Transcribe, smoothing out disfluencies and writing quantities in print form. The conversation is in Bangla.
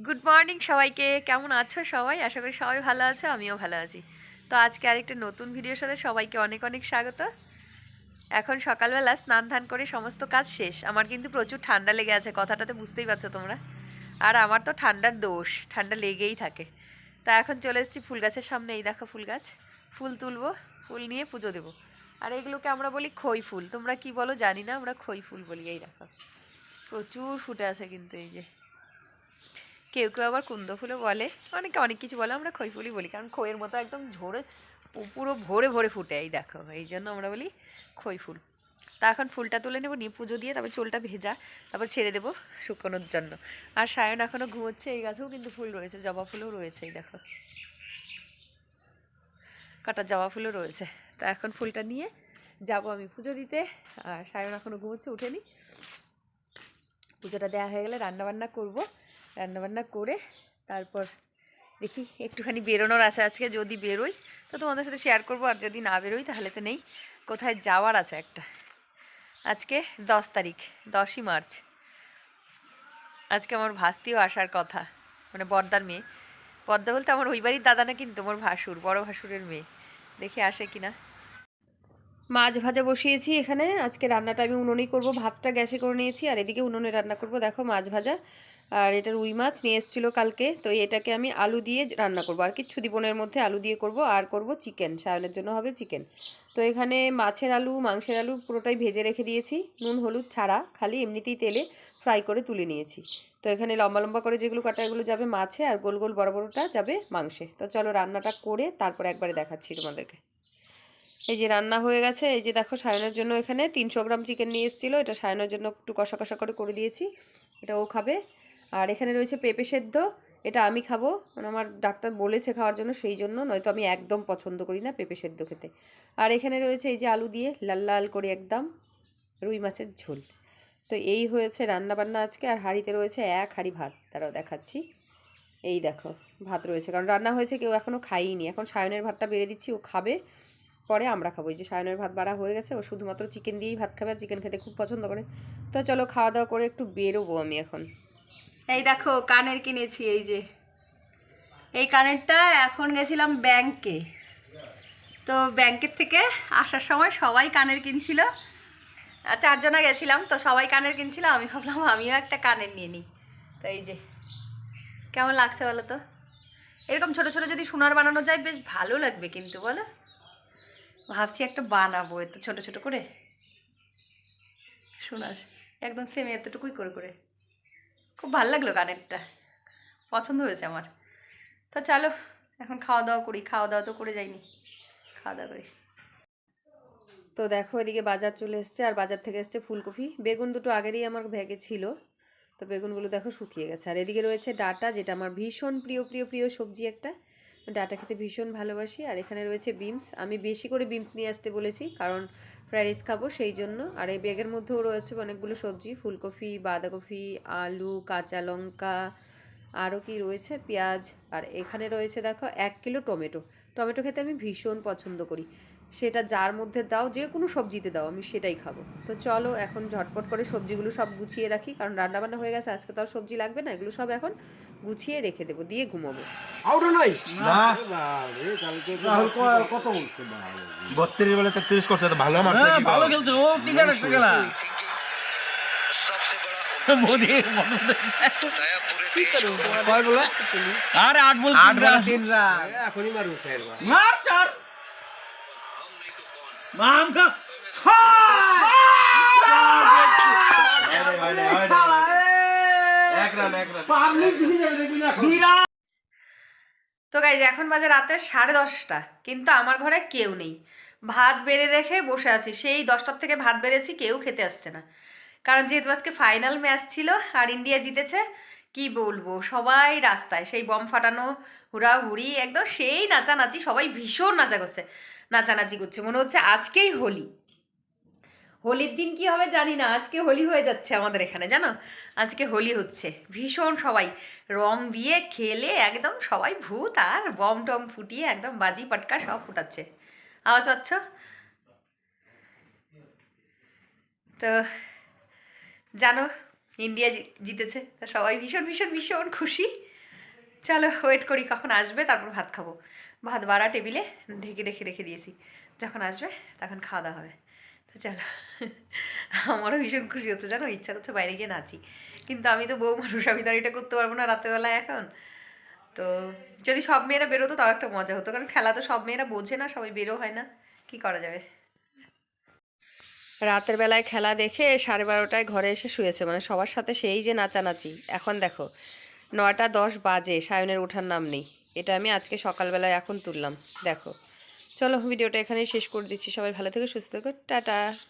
গুড মর্নিং সবাইকে। কেমন আছো সবাই? আশা করি সবাই ভালো আছো, আমিও ভালো আছি। তো আজকে আরেকটা নতুন ভিডিওর সাথে সবাইকে অনেক অনেক স্বাগত। এখন সকালবেলা স্নান ধান করে সমস্ত কাজ শেষ। আমার কিন্তু প্রচুর ঠান্ডা লেগে আছে, কথাটাতে বুঝতেই পারছো তোমরা। আর আমার তো ঠান্ডার দোষ, ঠান্ডা লেগেই থাকে। তা এখন চলে এসেছি ফুল গাছের সামনে। এই দেখো ফুল গাছ, ফুল তুলবো, ফুল নিয়ে পুজো দেবো। আর এগুলোকে আমরা বলি খই ফুল, তোমরা কি বলো জানি না, আমরা খই ফুল বলি। এই দেখো প্রচুর ফুটে আছে কিন্তু, এই যে কেউ কেউ আবার কুন্দ ফুলও বলে, অনেকে অনেক কিছু বলে, আমরা খই ফুলই বলি, কারণ খইয়ের মতো একদম ঝরে পুরো ভরে ভরে ফুটে। এই দেখো, এই জন্য আমরা বলি খই ফুল। তা এখন ফুলটা তুলে নেবো, নিয়ে পুজো দিয়ে তারপর চুলটা ভেজা, তারপর ছেড়ে দেবো শুকোনোর জন্য। আর সায়ন এখনও ঘুমোচ্ছে। এই গাছেও কিন্তু ফুল রয়েছে, জবা ফুলও রয়েছে, এই দেখো কাটা জবা ফুলও রয়েছে। তা এখন ফুলটা নিয়ে যাব আমি পুজো দিতে। আর সায়ন এখনও ঘুমোচ্ছে, উঠেনি। পুজোটা দেওয়া হয়ে গেলে রান্নাবান্না করবো, রান্নাবান্না করে তারপর দেখি একটুখানি বেরোনোর আছে আজকে। যদি বেরোই তো তোমাদের সাথে শেয়ার করবো, আর যদি না বেরোই তাহলে তো নেই। কোথায় যাওয়ার আছে একটা। আজকে 10 তারিখ, 10ই মার্চ। আজকে আমার ভাস্তিও আসার কথা, মানে বর্দার মেয়ে। বর্দা বলতে আমার ওই বাড়ির দাদা না, কিন্তু আমার ভাসুর, বড় ভাসুরের মেয়ে। দেখি আসে কিনা। মাছ ভাজা বসিয়েছি এখানে। আজকে রান্নাটা আমি উনুনেই করবো, ভাতটা গ্যাসে করে নিয়েছি, আর এদিকে উনুনে রান্না করব। দেখো মাছ ভাজা, আর এটা রুই মাছ নিয়ে এসেছিলো কালকে, তো এটাকে আমি আলু দিয়ে রান্না করব। আর কিচ্ছু দিব না এর মধ্যে, আলু দিয়ে করব। আর করব চিকেন, সায়নের জন্য হবে চিকেন। তো এখানে মাছের আলু, মাংসের আলু পুরোটাই ভেজে রেখে দিয়েছি, নুন হলুদ ছাড়া, খালি এমনিতেই তেলে ফ্রাই করে তুলে নিয়েছি। তো এখানে লম্বা লম্বা করে যেগুলো কাটা, এগুলো যাবে মাছে, আর গোল গোল বড় বড়টা যাবে মাংসে। তো চলো রান্নাটা করে তারপর একবারে দেখাচ্ছি তোমাদেরকে। এই যে রান্না হয়ে গেছে। এই যে দেখো, সায়নের জন্য এখানে 300 গ্রাম চিকেন নিয়ে এসেছিলো, এটা সায়নের জন্য একটু কষা কষা করে দিয়েছি, এটা ও খাবে। আর এখানে রয়েছে পেঁপে সেদ্ধ, এটা আমি খাবো, মানে আমার ডাক্তার বলেছে খাওয়ার জন্য, সেই জন্য, নয়তো আমি একদম পছন্দ করি না পেঁপে সেদ্ধ খেতে। আর এখানে রয়েছে এই যে আলু দিয়ে লাল লাল করে একদম রুই মাছের ঝোল। তো এই হয়েছে রান্না বান্না আজকে। আর হাঁড়িতে রয়েছে 1 হাঁড়ি ভাত, তারাও দেখাচ্ছি। এই দেখো ভাত রয়েছে, কারণ রান্না হয়েছে, কেউ এখনও খাইনি। এখন সায়নের ভাতটা বেড়ে দিচ্ছি, ও খাবে, পরে আমরা খাবো। এই যে সায়নের ভাত বাড়া হয়ে গেছে, ও শুধুমাত্র চিকেন দিয়েই ভাত খাবে, আর চিকেন খেতে খুব পছন্দ করে। তো চলো খাওয়া দাওয়া করে একটু বেরোবো আমি এখন। এই দেখো কানের কিনেছি, এই যে এই কানেরটা। এখন গেছিলাম ব্যাংকে, তো ব্যাংকের থেকে আসার সময় সবাই কানের কিনছিল, 4 জনা গেছিলাম, তো সবাই কানের কিনছিল, আমি ভাবলাম আমিও একটা কানের নিয়ে নিই। তো এই যে কেমন লাগছে বলো তো? এরকম ছোট ছোট যদি সোনার বানানো যায় বেশ ভালো লাগবে কিন্তু, বলো। ভাবছি একটা বানাবো এত ছোট ছোট করে সোনার, একদম সেম এতটুকুই করে করে। খুব ভালো লাগলো কানেরটা, পছন্দ হয়েছে আমার। তো চলো এখন খাওয়া দাওয়া করি। খাওয়া দাওয়া তো করে যাইনি, খাওয়া দাওয়া করি। তো দেখো এদিকে বাজার চলে এসছে, আর বাজার থেকে এসছে ফুলকপি, বেগুন দুটো আগেরই আমার ব্যাগে ছিল, তো বেগুনগুলো দেখো শুকিয়ে গেছে। আর এদিকে রয়েছে ডাঁটা, যেটা আমার ভীষণ প্রিয় প্রিয় প্রিয় সবজি একটা, ডাঁটা খেতে ভীষণ ভালোবাসি। আর এখানে রয়েছে বিমস, আমি বেশি করে বিমস নিয়ে আসতে বলেছি, কারণ ফ্রাইড রাইস খাবো সেই জন্য। আর এই ব্যাগের মধ্যেও রয়েছে অনেকগুলো সবজি, ফুলকপি, বাঁধাকপি, আলু, কাঁচা লঙ্কা, আরও কি রয়েছে, পেঁয়াজ। আর এখানে রয়েছে দেখো 1 কিলো টমেটো। টমেটো খেতে আমি ভীষণ পছন্দ করি, সেটা যার মধ্যে দাও, যে কোনো সবজিতে দাও, আমি সেটাই খাবো। তো চলো এখন ঝটপট করে সবজিগুলো সব গুছিয়ে রাখি, কারণ রান্নাবান্না হয়ে গেছে, আজকে তো আর সবজি লাগবে না, এগুলো সব এখন গুছিয়ে রেখে দেবো, দিয়ে ঘুমাবো। আউটা নাই না রাহুল কত বলছে 32 বলে 33 করছে, তো ভালো মারছে। হ্যাঁ, ভালো খেলছে ও, টিকে রাখছে খেলা। মোদি কয় বলে আরে 8 বল 8 বলে 3 রান। এখনই মারু ফের মার চার মাম কা এক রান পাবলিক দিবি যাবে দেখবি না বিরাট। তো গাইজ এখন বাজে রাতে 10:30, কিন্তু আমার ঘরে কেউ নেই। ভাত বেড়ে রেখে বসে আছি, সেই 10টার থেকে ভাত বেড়েছি, কেউ খেতে আসছে না। কারণ যেহেতু আজকে ফাইনাল ম্যাচ ছিল আর ইন্ডিয়া জিতেছে, কি বলবো, সবাই রাস্তায়, সেই বম ফাটানো, হুড়াহুড়ি, একদম সেই নাচানাচি, সবাই ভীষণ নাচানাচি করছে, মনে হচ্ছে আজকেই হোলি। হোলির দিন কি হবে জানি না, আজকে হোলি হয়ে যাচ্ছে আমাদের এখানে, জানো, আজকে হোলি হচ্ছে। ভীষণ সবাই রং দিয়ে খেলে একদম সবাই ভূত, আর বম টম ফুটিয়ে একদম বাজি পটকা সব ফুটাচ্ছে। আওয়াজ পাচ্ছ? তো জানো ইন্ডিয়া জিতেছে, তা সবাই ভীষণ ভীষণ ভীষণ খুশি। চলো ওয়েট করি কখন আসবে, তারপর ভাত খাবো। ভাত বাড়া টেবিলে ঢেকে রেখে দিয়েছি, যখন আসবে তখন খাওয়া দাওয়া হবে। তো চলো, আমারও ভীষণ খুশি হচ্ছে জানো, ইচ্ছা করছে বাইরে গিয়ে নাচি, কিন্তু আমি তো বউ মানুষ, আমি তো আর এটা করতে পারবো না রাতেরবেলায় এখন। তো যদি সব মেয়েরা বেরোতো তাও একটা মজা হতো, কারণ খেলা তো সব মেয়েরা বোঝে না, সবাই বেরো হয় না, কি করা যাবে। রাতের বেলায় খেলা দেখে 12:30টায় ঘরে এসে শুয়েছে, মানে সবার সাথে সেই যে নাচানাচি। এখন দেখো 9টা 10 বাজে, সায়নের ওঠার নাম নেই। এটা আমি আজকে সকালবেলায় এখন তুললাম, দেখো। চলো ভিডিওটা এখানেই শেষ করে দিচ্ছি, সবাই ভালো থেকো, সুস্থ থেকো, টাটা।